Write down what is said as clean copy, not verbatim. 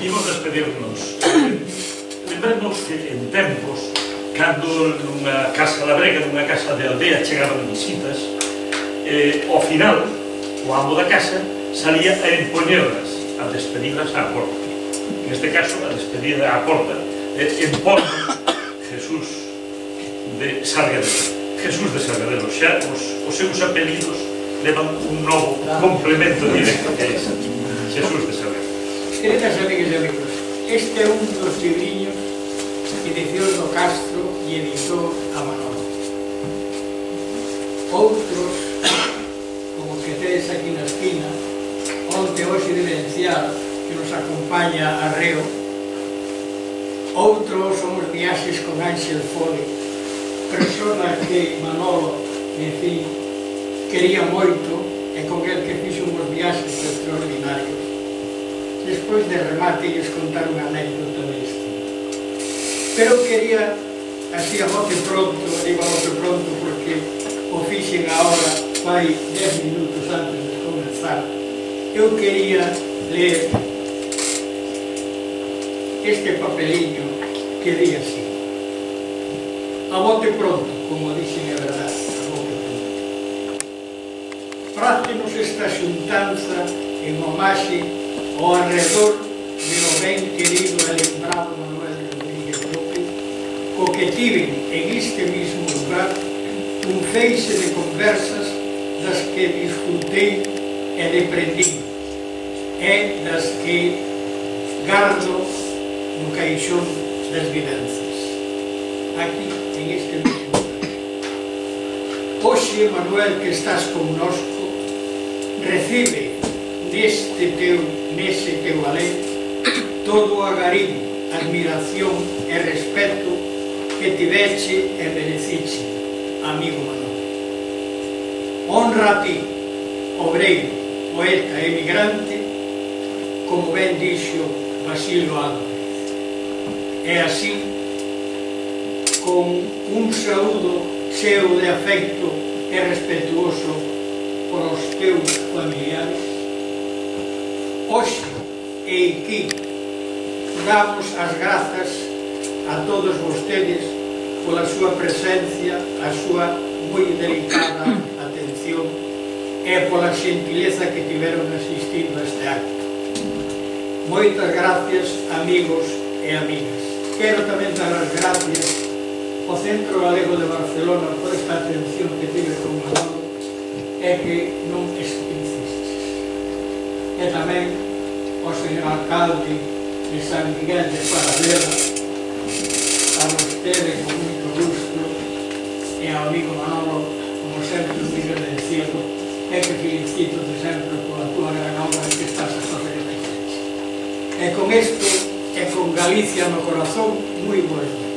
Imos despedirnos. Lembremos que en tempos, cando nunha casa labrega, nunha casa de aldea, chegaban visitas, ao final, o amo da casa salía a empoñerlas, a despedidas á porta. Neste caso, a despedida á porta empón Jesús de Sargadelo. Jesús de Sargadelo. Xa os seus apelidos levan un novo complemento directo que é ese. Jesús de Sargadelo. Queridas amigas e amigos, este é un dos libriños que Edición do Castro e editou a Manolo. Outros, como os que tedes aquí na esquina, onde hoxe vivenciar que nos acompaña a Reo. Outros son os viaxes con Ángel Fole, persona que Manolo, en fin, quería moito e con el que fixo uns viaxes extraordinarios. Despois de remate, lles contar unha anécdota deste. Pero quería, así a bote pronto, digo a bote pronto porque o fixen agora, fai 10 minutos antes de comenzar, eu quería ler este papeliño que di así. A bote pronto, como dixen a verdade, a bote pronto. Frácenos esta xuntanza en homaxe ao arredor de o ben querido e lembrado Manuel Rodríguez López, co que tiven en este mismo lugar un feixe de conversas das que disfrutei e deprendí, e das que gardo no caixón das vivencias. Aquí, en este mismo lugar. Hoxe, Manuel, que estás connosco, recibe nese teu alén todo o agarín, admiración e respeto que tiveche e mereciche, amigo Manolo. Honra a ti, obreiro, poeta e emigrante, como ben dixo Basilio Álvarez. É así, con un saúdo cheo de afecto e respetuoso por os teus familiares, hoxe e aquí damos as grazas a todos vostedes pola súa presencia, a súa moi delicada atención e pola xentileza que tiveron asistindo a este acto. Moitas gracias, amigos e amigas. Quero tamén dar as gracias ao Centro Galego de Barcelona por esta atención que tive con Manolo e que non esquecistes. E tamén ao señor alcalde de San Miguel de Paradela, a vostede con moito gusto, e ao amigo Manolo, como sempre, un millón de cielo, e que felicito de sempre pola tua gran obra que estás a fazer en a igrexa. E con isto, e con Galicia no corazón, moi boas.